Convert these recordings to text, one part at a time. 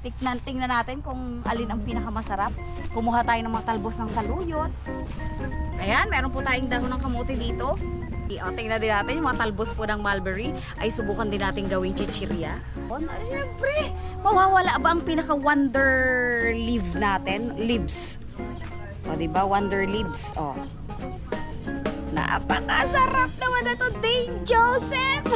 Tingnan natin kung alin ang pinakamasarap. Kumuha tayo ng mga talbos ng saluyot. Ayan, meron po tayong dahon ng kamote dito. O, tingnan din natin yung mga talbos po ng mulberry. Ay subukan din natin gawing chichirya. Siyempre, mawawala ba ang pinaka-wonder leaf natin? Leaves. O, diba? Wonder leaves. O. Napakasarap naman na to, Dane Joseph!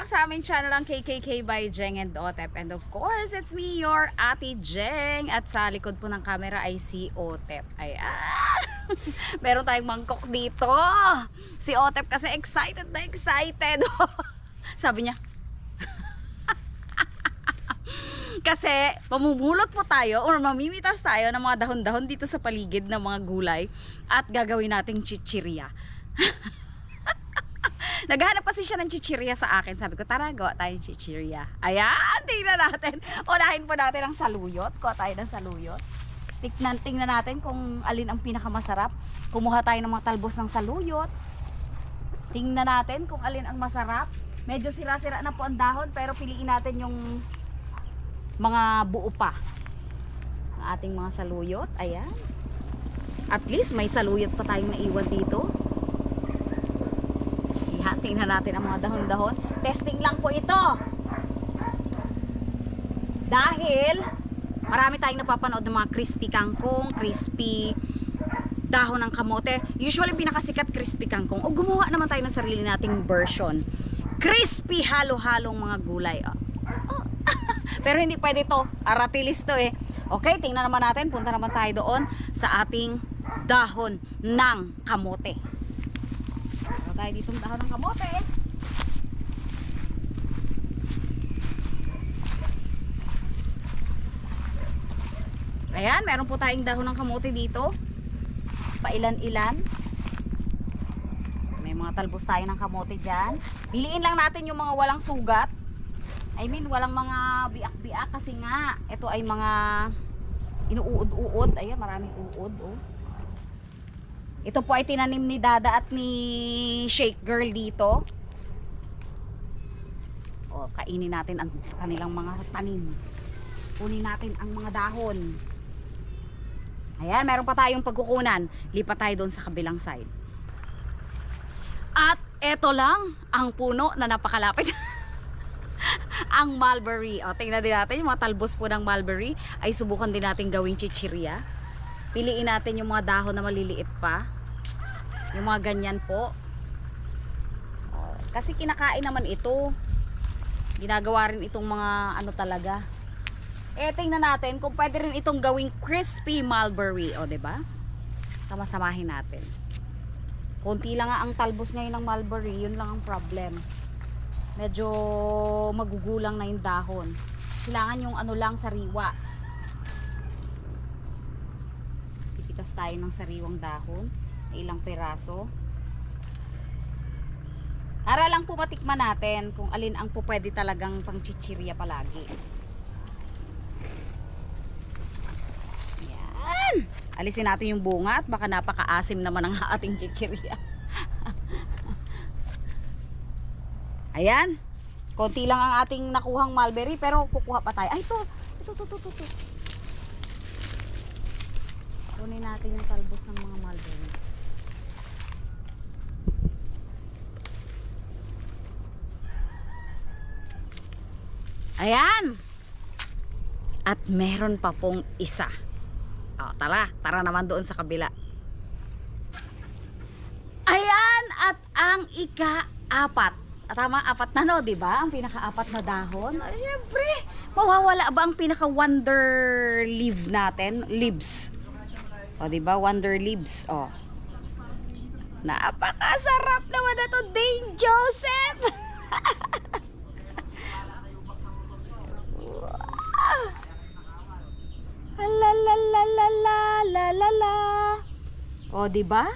Sa aming channel ang KKK by Jeng and Otep, and of course it's me, your Ate Jeng, at sa likod po ng camera ay si Otep. Ayan. Meron tayong mangkok dito. Si Otep kasi excited na excited. Sabi niya kasi mamumulot po tayo or mamimitas tayo ng mga dahon-dahon dito sa paligid ng mga gulay at gagawin nating chichirya. Naghahanap kasi siya ng chichirya sa akin. Sabi ko, tara, gawa tayo ng chichirya. Ayan, tingnan natin. Unahin po natin ang saluyot. Gawa tayo ng saluyot. Tingnan natin kung alin ang pinakamasarap. Kumuha tayo ng mga talbos ng saluyot. Tingnan natin kung alin ang masarap. Medyo sira-sira na po ang dahon, pero piliin natin yung mga buo pa. Ang ating mga saluyot. Ayan. At least may saluyot pa tayong naiwan dito. Tingnan natin ang mga dahon-dahon. Testing lang po ito. Dahil marami tayong napapanood ng mga crispy kangkong, crispy dahon ng kamote. Usually pinakasikat crispy kangkong. O gumawa naman tayo ng sarili nating version. Crispy halo-halong mga gulay. Pero hindi pwede to. Aratilis to eh. Okay, tingnan naman natin. Punta naman tayo doon sa ating dahon ng kamote. Tayo ditong dahon ng kamote. Ayan, meron po tayong dahon ng kamote dito. Pailan-ilan. May mga talbos tayo ng kamote dyan. Piliin lang natin yung mga walang sugat. I mean, walang mga biak-biak kasi nga ito ay mga inuud-uod. Ayan, maraming uod. Oh. Ito po ay tinanim ni Dada at ni Shake Girl dito. O, kainin natin ang kanilang mga tanim. Kunin natin ang mga dahon. Ayan, meron pa tayong pagkukunan. Lipat tayo doon sa kabilang side. At eto lang ang puno na napakalapit. Ang mulberry. O, tingnan din natin yung mga talbos po ng mulberry. Ay subukan din natin gawing chichirya. Piliin natin yung mga dahon na maliliit pa. Yung mga ganyan po. Kasi kinakain naman ito. Ginagawa rin itong mga ano talaga. Tingnan natin kung pwede rin itong gawing crispy mulberry. O, diba? Sama-samahin natin. Konti lang nga ang talbos ngayon ng mulberry. Yun lang ang problem. Medyo magugulang na yung dahon. Kailangan yung ano lang, sariwa. Pipitas tayo ng sariwang dahon. Ilang piraso. Para lang po matikman natin kung alin ang po pwede talagang pang chichirya palagi. Yan. Alisin natin yung bunga at baka napakaasim naman ang ating chichirya. Ayan. Konti lang ang ating nakuhang mulberry pero kukuha pa tayo. Ay, ito. Kunin natin yung talbos ng mga mulberry. Ayan. At meron pa pong isa. O, tara naman doon sa kabila. Ayan, at ang ika-apat. Tama, apat na no, 'di ba? Ang pinaka-apat na dahon. Ay, syempre, mawawala ba ang pinaka-wonder leaf natin? Leaves. O, 'di ba? Wonder leaves. O. Napakasarap naman na to, Dane Joseph. O, di ba?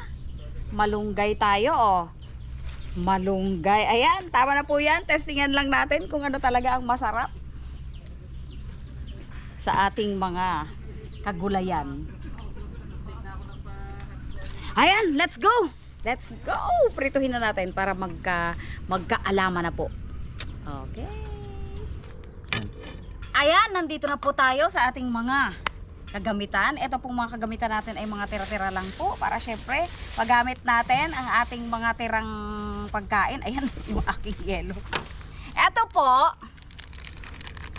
Malunggay tayo, oh. Malunggay. Ayan, tama na po 'yan. Testingan lang natin kung ano talaga ang masarap sa ating mga kagulayan. Ayan, let's go! Let's go! Prituhin na natin para magkaalaman na po. Okay. Ayan, nandito na po tayo sa ating mga kagamitan. Ito pong mga kagamitan natin ay mga tira-tira lang po para syempre paggamit natin ang ating mga tirang pagkain. Ayan, yung aking yelo. Ito po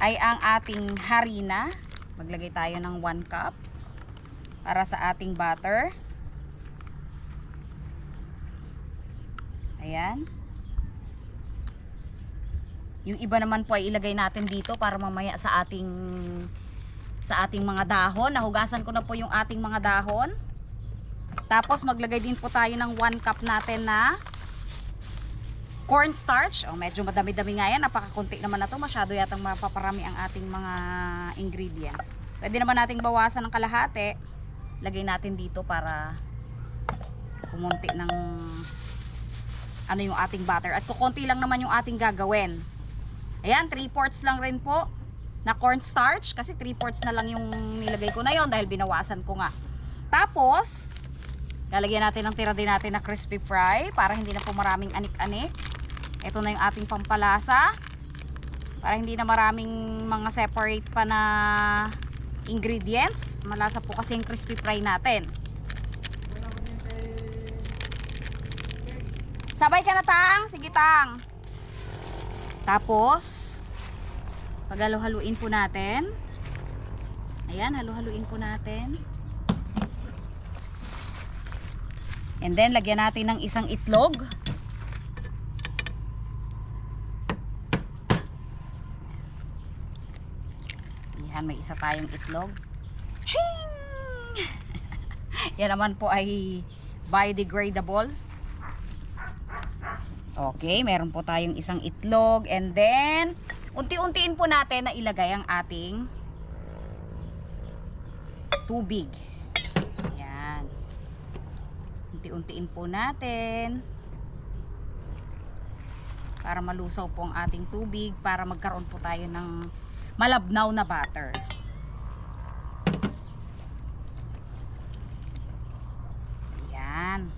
ay ang ating harina. Maglagay tayo ng 1 cup para sa ating butter. Ayan. Yung iba naman po ay ilagay natin dito para mamaya sa ating mga dahon. Nahugasan ko na po yung ating mga dahon. Tapos maglagay din po tayo ng 1 cup natin na cornstarch. Oh, medyo madami-dami nga yan. Napakakunti naman na to. Masyado yatang mapaparami ang ating mga ingredients. Pwede naman nating bawasan ng kalahati. Lagay natin dito para kumunti ng ano yung ating butter. At kukunti lang naman yung ating gagawin. Ayan, 3/4 lang rin po na cornstarch. Kasi 3/4 na lang yung nilagay ko na yon dahil binawasan ko nga. Tapos, lalagyan natin ng tira din natin na crispy fry para hindi na po maraming anik-anik. Ito na yung ating pampalasa. Para hindi na maraming mga separate pa na ingredients. Malasa po kasi yung crispy fry natin. Sabay ka na, Tang. Sige, Tang. Tapos, paghalo-haluin po natin. Ayan, halo-haluin po natin. And then, lagyan natin ng isang itlog. Ayan, may isa tayong itlog. Ching! Yan naman po ay biodegradable. Okay, meron po tayong isang itlog. And then, unti-untiin po natin na ilagay ang ating tubig. Ayan. Unti-untiin po natin. Para malusaw po ang ating tubig. Para magkaroon po tayo ng malabnaw na butter. Ayan.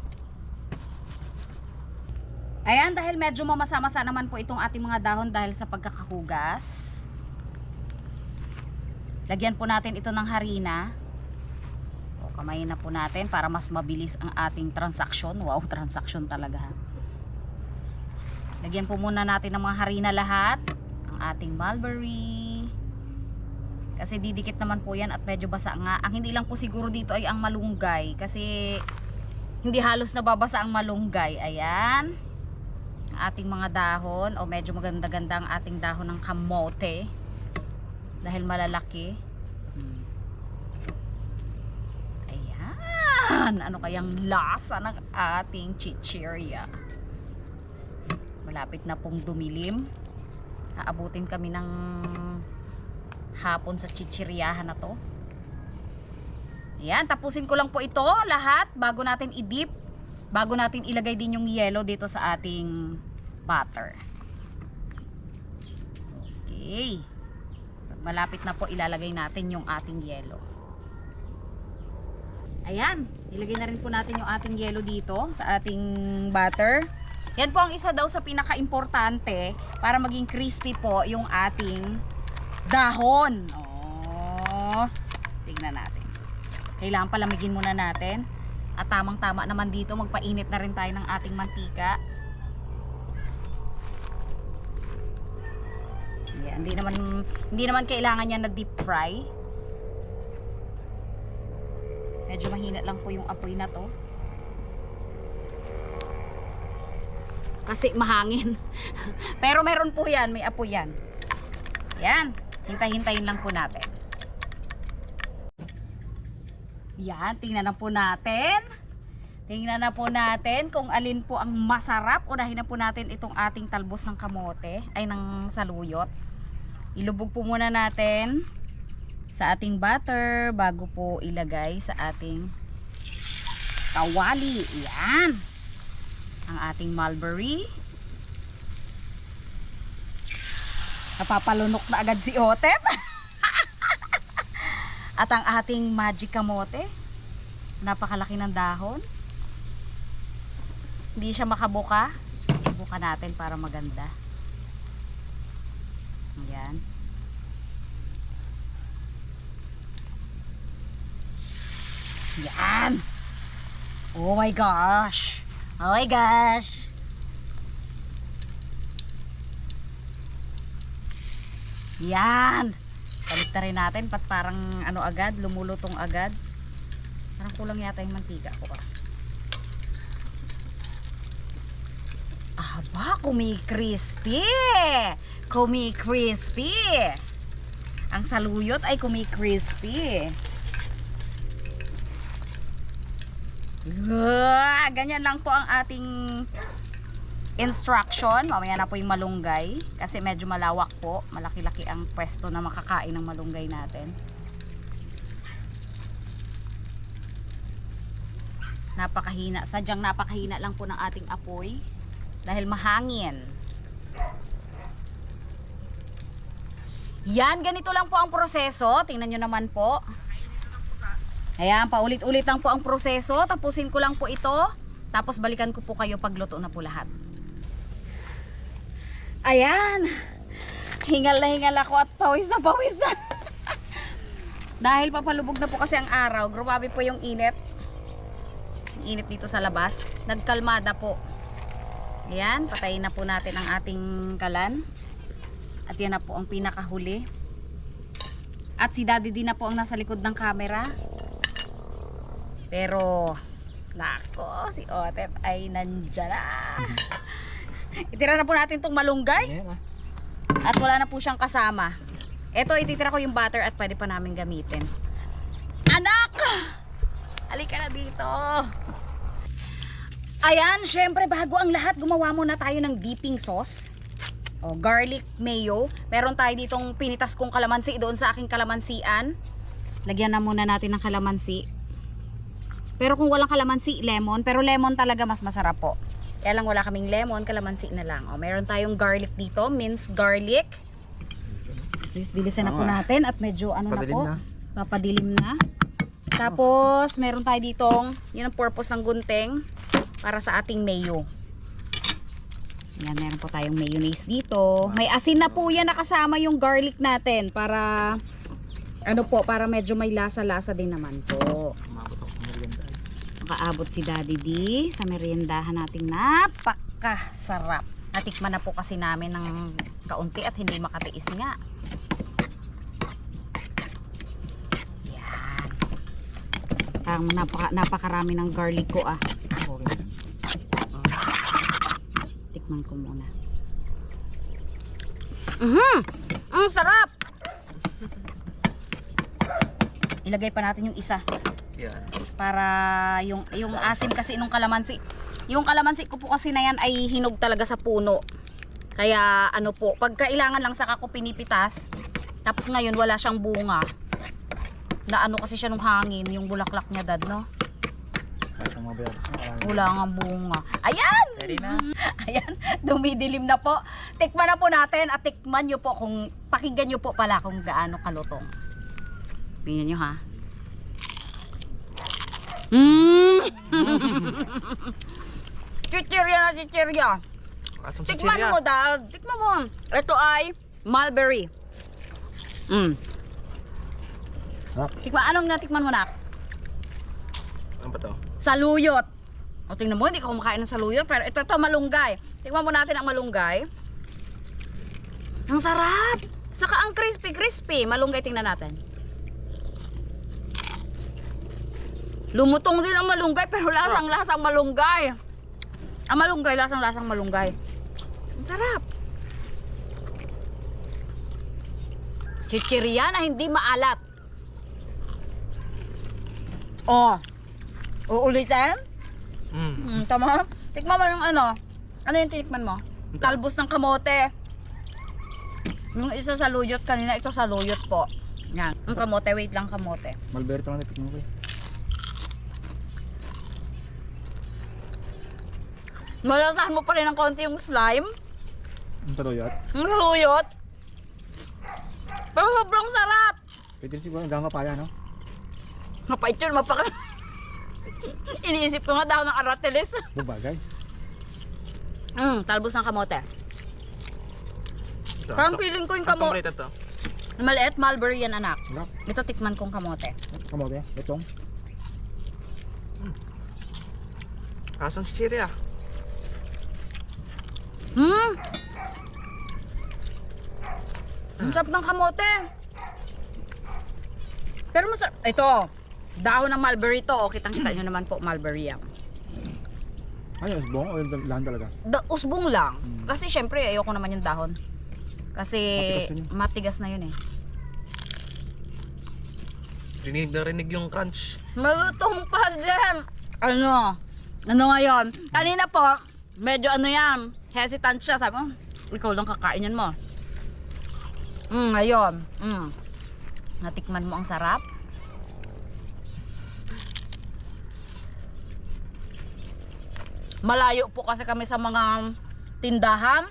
Ayan, dahil medyo mamasa-masa naman po itong ating mga dahon dahil sa pagkakahugas. Lagyan po natin ito ng harina. O, kamayin na po natin para mas mabilis ang ating transaksyon. Wow, transaksyon talaga. Lagyan po muna natin ng mga harina lahat. Ang ating mulberry. Kasi didikit naman po yan at medyo basa nga. Ang hindi lang po siguro dito ay ang malunggay. Kasi hindi halos nababasa ang malunggay. Ayan. Ating mga dahon o medyo maganda-ganda ang ating dahon ng kamote dahil malalaki. Ayan, ano kayang lasa ng ating chichirya. Malapit na pong dumilim. Aabutin kami ng hapon sa chichiryahan na to. Ayan, tapusin ko lang po ito lahat bago natin i-dip. Bago natin ilagay din yung yelo dito sa ating butter. Okay. Malapit na po ilalagay natin yung ating yelo. Ayan. Ilagay na rin po natin yung ating yelo dito sa ating butter. Yan po ang isa daw sa pinaka-importante para maging crispy po yung ating dahon. Oh, tingnan natin. Kailangan palamigin muna natin. At tamang-tama naman dito, magpainit na rin tayo ng ating mantika. Ayan, hindi naman kailangan yan na deep fry. Medyo mahina lang po yung apoy na to. Kasi mahangin. Pero meron po yan, may apoy yan. Ayan, hintay-hintayin lang po natin. Yan, tingnan na po natin. Tingnan na po natin kung alin po ang masarap. Unahin na po natin itong ating talbos ng kamote, ay ng saluyot. Ilubog po muna natin sa ating butter bago po ilagay sa ating kawali. Yan. Ang ating mulberry. Napapalunok na agad si Otep. At ang ating magic kamote. Napakalaki ng dahon. hindi siya makabuka. Buka natin para maganda. Ayan. Yan. Oh my gosh. Oh my gosh. Yan. Paligtarin natin pat parang ano agad, lumulutong agad. Parang kulang yata yung mantika ko ah. Aba, kumi-crispy. Kumi-crispy. Ang saluyot ay kumi-crispy. Ganyan lang po ang ating instruction. Mamaya na po yung malunggay kasi medyo malawak po, malaki-laki ang pwesto na makakain ng malunggay natin. Napakahina, sadyang napakahina lang po ng ating apoy dahil mahangin. Yan, ganito lang po ang proseso. Tingnan nyo naman po. Ayan, paulit-ulit lang po ang proseso. Tapusin ko lang po ito. Tapos balikan ko po kayo pag luto na po lahat. Ayan. Hingal na hingal ako at pawis na pawis na. Dahil papalubog na po kasi ang araw. Grabe po yung init. Yung init dito sa labas. Nagkalmada po. Ayan, patayin na po natin ang ating kalan. At yan na po ang pinakahuli. At si Daddy din na po ang nasa likod ng camera. Pero nako, si Otep ay nandyan na. Itira na po natin itong malunggay. At wala na po siyang kasama. Ito, ititira ko yung butter at pwede pa namin gamitin. Anak! Halika na dito. Ayan, syempre bago ang lahat, gumawa muna tayo ng dipping sauce. O, garlic mayo. Meron tayo ditong pinitas kong kalamansi doon sa aking kalamansian. Lagyan na muna natin ng kalamansi. Pero kung walang kalamansi, lemon. Pero lemon talaga mas masarap po. Kaya lang wala kaming lemon, kalamansi na lang. O, meron tayong garlic dito, minced garlic. Bilisan na po natin at medyo ano na po. Papadilim na. Tapos, meron tayo ditong, yun ang purpose ng gunting para sa ating mayo. Yan, meron po tayong mayonnaise dito. May asin na po yan nakasama yung garlic natin para ano po, para medyo may lasa-lasa din naman po. Makaabot si Daddy D sa meriendahan nating napakasarap. Natikman na po kasi namin ng kaunti at hindi makatiis nga. Yan. Parang napakarami ng garlic ko ah. Tikman ko muna. Ang sarap! Ilagay pa natin yung isa. Para yung asim kasi nung kalamansi. Yung kalamansi ko po kasi na yan ay hinog talaga sa puno. Kaya ano po, pag kailangan lang saka ko pinipitas. Tapos ngayon wala siyang bunga. Na ano kasi siya nung hangin, yung bulaklak niya dad, no? Wala nga bunga. Ayan! Ayan, dumidilim na po. Tikman na po natin at tikman nyo po kung, pakinggan nyo po pala kung gaano kalutong. Tingnan nyo ha. Chichirya na chichirya. Tikman mo dad. Tikman mo. Ito ay mulberry. Tikman, anong natikman mo na? Ano ba to? Saluyot. O tingnan mo, hindi ko kumakain ng saluyot. Pero ito malunggay. Tikman mo natin ang malunggay. Ang sarap. Saka ang crispy. Malunggay, tingnan natin. Lumutong din ang malunggay pero lasang-lasang malunggay. Ang malunggay, lasang-lasang malunggay. Ang sarap. Chichirya na hindi maalat. Oh. Uulitin? Tama? Tikman mo yung ano. Ano yung tinikman mo? Talbos ng kamote. Yung isa sa luyot kanina, ito sa luyot po. Yan. Ang kamote, wait lang kamote. Mulberry pa lang natikman ko eh. Malasahan mo pa rin ng konti yung slime. Ang taluyot? Ang saluyot. Pero sobrang sarap. Pwede rin siguro, hanggang mapaya, no? Mapait yun, Iniisip ko nga daw ng aratilis. Bubagay. Talbos ng kamote. Ito, Parang ito. feeling ko yung Ang kamote. paborito to. Maliit, mulberry yan anak. Sarap. Ito tikman kong kamote. Kamote. Itong. Asang chichirya. Ang sarap ng kamote. Pero masarap. Ito, dahon ng mulberry to. O, kitang-kita nyo naman po, mulberry yan. Ano, usbong o yung lahan talaga? Usbong lang. Kasi syempre, ayoko naman yung dahon. Kasi Matigas yun. matigas na yun eh. Rinig na rinig yung crunch. Malutong pa dyan. Ano? Ano ngayon? Kanina po, medyo ano yan, hesitant siya. Sabi mo, ikaw lang kakainin mo. Ayun. Natikman mo ang sarap. Malayo po kasi kami sa mga tindahan.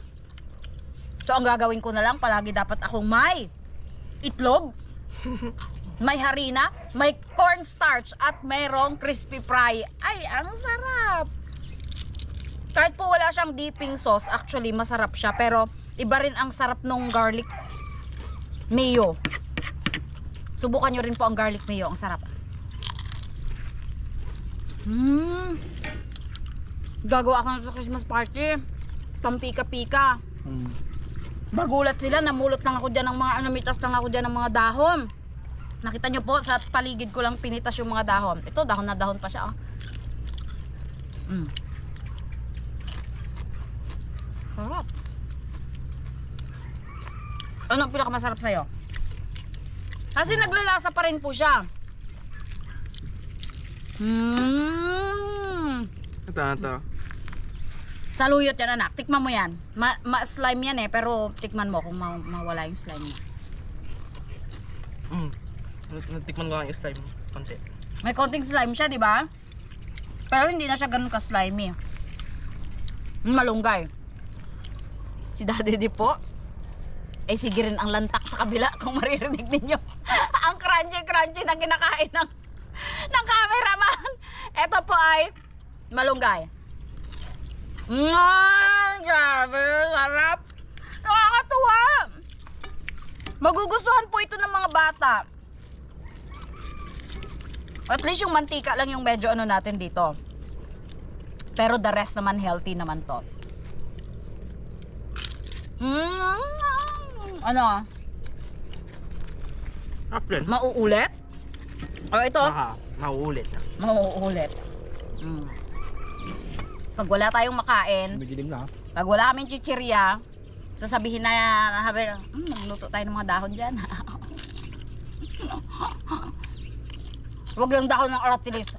So ang gagawin ko na lang, palagi dapat akong may itlog, may harina, may cornstarch at mayroong crispy fry. Ay, ang sarap! Kahit po wala siyang dipping sauce, actually masarap siya. Pero iba rin ang sarap nung garlic mayo. Subukan nyo rin po ang garlic mayo, ang sarap. Gagawa ako sa Christmas party. Pampika-pika. Magulat sila, namulot lang ako dyan ng mga namitas lang ako dyan ng mga dahon. Nakita nyo po, sa paligid ko lang pinitas yung mga dahon. Ito, dahon na dahon pa siya, oh. Sarap. Ano ang pinakamasarap sa'yo? Kasi naglalasa pa rin po siya. Ito. Saluyot yan anak, tikman mo yan. Ma-slime yan eh, pero tikman mo kung mawala yung slime niya. Natikman ko ang slime. Konti. May konting slime siya, di ba? Pero hindi na siya ganun ka-slimy. Malunggay. Si Daddy di po, ay sige rin ang lantak sa kabila kung maririnig ninyo. Ang crunchy na kinakain ng cameraman. Ito po ay malunggay. Grabe, sarap. Nakakatuwa. Magugustuhan po ito ng mga bata. At least yung mantika lang yung medyo ano natin dito. Pero the rest naman healthy naman to. Ano? Apple. Mauulit? O ito? Mauulit na. Mauulit. Pag wala tayong makain, Medilim na. pag wala kaming chichirya, sasabihin na magluto tayo ng mga dahon dyan. Huwag lang dahon ng aratilis.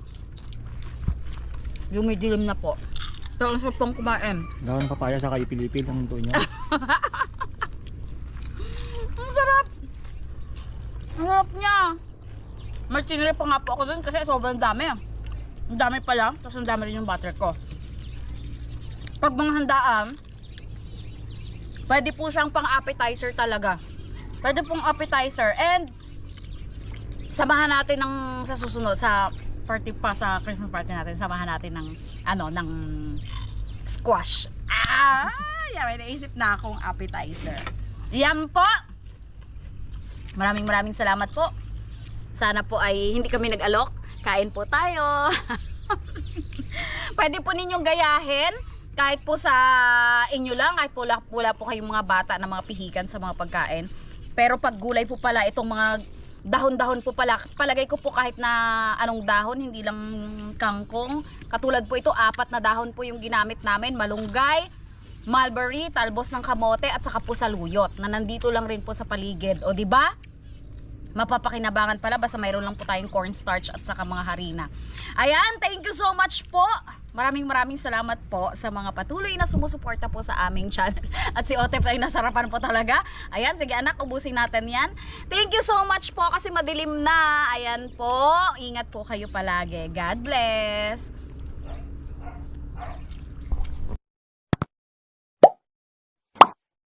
Lumidilim na po. So, ang sarap pong kumain. Dahon ng papaya sa ipilipil ang luto niya. Ang sarap! Ang sarap niya! May tiniri pa nga po ako dun kasi sobrang dami. Ang dami pala, tapos ang dami rin yung butter ko. Pag mga handaan, pwede po siyang pang appetizer talaga. Pwede pong appetizer and samahan natin ng sa susunod sa party pa sa Christmas party natin, samahan natin ng ng squash. May naisip na akong appetizer. Yan po. Maraming salamat po. Sana po ay hindi kami nag-alok. Kain po tayo. Pwede po ninyong gayahin kahit po sa inyo lang, kahit po wala po kayong mga bata na mga pihikan sa mga pagkain. Pero pag gulay po pala, itong mga dahon-dahon po pala, palagay ko po kahit na anong dahon, hindi lang kangkong. Katulad po ito, 4 na dahon po yung ginamit namin. Malunggay, mulberry, talbos ng kamote at saka po saluyot na nandito lang rin po sa paligid. O di ba? Mapapakinabangan pala basta mayroon lang po tayong cornstarch at saka mga harina. Ayan, thank you so much po. Maraming salamat po sa mga patuloy na sumusuporta po sa aming channel. At si Otep ay nasarapan po talaga. Ayan, sige anak, ubusin natin yan. Thank you so much po kasi madilim na. Ayan po, ingat po kayo palagi. God bless.